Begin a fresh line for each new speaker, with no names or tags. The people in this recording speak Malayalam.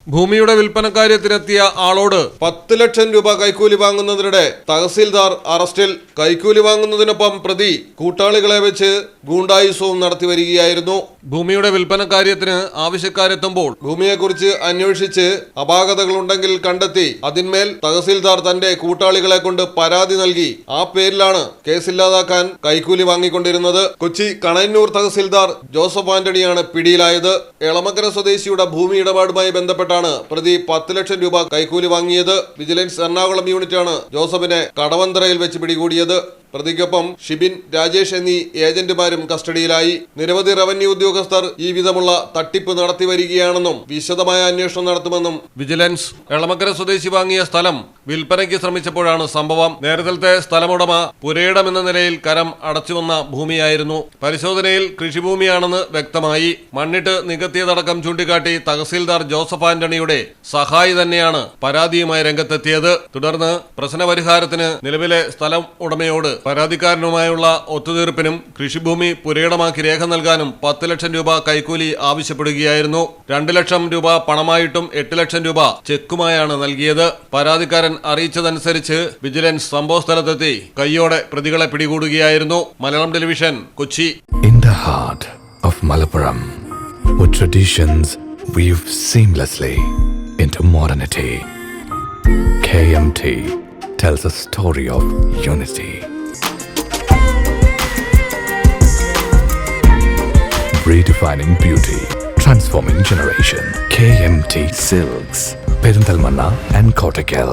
ഭൂമിയുടെ വിൽപ്പനക്കാര്യത്തിനെത്തിയ ആളോട് 10 ലക്ഷം രൂപ കൈക്കൂലി വാങ്ങുന്നതിനിടെ തഹസീൽദാർ അറസ്റ്റിൽ. കൈക്കൂലി വാങ്ങുന്നതിനൊപ്പം പ്രതി കൂട്ടാളികളെ വെച്ച് ഗൂണ്ടായുസവും നടത്തി വരികയായിരുന്നു. ഭൂമിയുടെ വിൽപ്പനക്കാര്യത്തിന് ആവശ്യക്കാരെത്തുമ്പോൾ ഭൂമിയെക്കുറിച്ച് അന്വേഷിച്ച് അപാകതകളുണ്ടെങ്കിൽ കണ്ടെത്തി അതിന്മേൽ തഹസീൽദാർ തന്റെ കൂട്ടാളികളെ കൊണ്ട് പരാതി നൽകി. ആ പേരിലാണ് കേസില്ലാതാക്കാൻ കൈക്കൂലി വാങ്ങിക്കൊണ്ടിരുന്നത്. കൊച്ചി കണയന്നൂർ തഹസീൽദാർ ജോസഫ് ആന്റണിയാണ് പിടിയിലായത്. എളമക്കര സ്വദേശിയുടെ ഭൂമി ഇടപാടുമായി ബന്ധപ്പെട്ടാണ് പ്രതി 10 ലക്ഷം രൂപ കൈക്കൂലി വാങ്ങിയത്. വിജിലൻസ് എറണാകുളം യൂണിറ്റാണ് ജോസഫിനെ കടവന്തറയിൽ വെച്ച് പിടികൂടിയത്. പ്രതിക്കൊപ്പം ഷിബിൻ, രാജേഷ് എന്നീ ഏജന്റുമാരും കസ്റ്റഡിയിലായി. നിരവധി റവന്യൂ ഉദ്യോഗസ്ഥർ ഈ വിധമുള്ള തട്ടിപ്പ് നടത്തി വരികയാണെന്നും വിശദമായ അന്വേഷണം നടത്തുമെന്നും വിജിലൻസ്. എളമക്കര സ്വദേശി വാങ്ങിയ സ്ഥലം വിൽപ്പനയ്ക്ക് ശ്രമിച്ചപ്പോഴാണ് സംഭവം. നേരത്തെ സ്ഥലമുടമ പുരയിടം എന്ന നിലയിൽ കരം അടച്ചുവന്ന ഭൂമിയായിരുന്നു. പരിശോധനയിൽ കൃഷിഭൂമിയാണെന്ന് വ്യക്തമായി. മണ്ണിട്ട് നികത്തിയതടക്കം ചൂണ്ടിക്കാട്ടി തഹസീൽദാർ ജോസഫ് ആന്റണിയുടെ സഹായി തന്നെയാണ് പരാതിയുമായി രംഗത്തെത്തിയത്. തുടർന്ന് പ്രശ്നപരിഹാരത്തിന് നിലവിലെ സ്ഥലം ഉടമയോട് പരാതിക്കാരനുമായുള്ള ഒത്തുതീർപ്പിനും കൃഷിഭൂമി പുരയിടമാക്കി രേഖ നൽകാനും 10 ലക്ഷം രൂപ കൈക്കൂലി ആവശ്യപ്പെടുകയായിരുന്നു. 2 ലക്ഷം രൂപ പണമായിട്ടും 8 ലക്ഷം രൂപ ചെക്കുമായാണ് നൽകിയത്. പരാതിക്കാരൻ അറിയിച്ചതനുസരിച്ച് വിജിലൻസ് സംഭവസ്ഥലത്തെത്തി കയ്യോടെ പ്രതികളെ പിടികൂടുകയായിരുന്നു. Malayalam television, Kochi.
In the heart of Malappuram, where traditions weave seamlessly into modernity, KMT tells a story of unity. Redefining beauty, transforming generation. KMT Silks, Perinthalmanna and Kottakkal.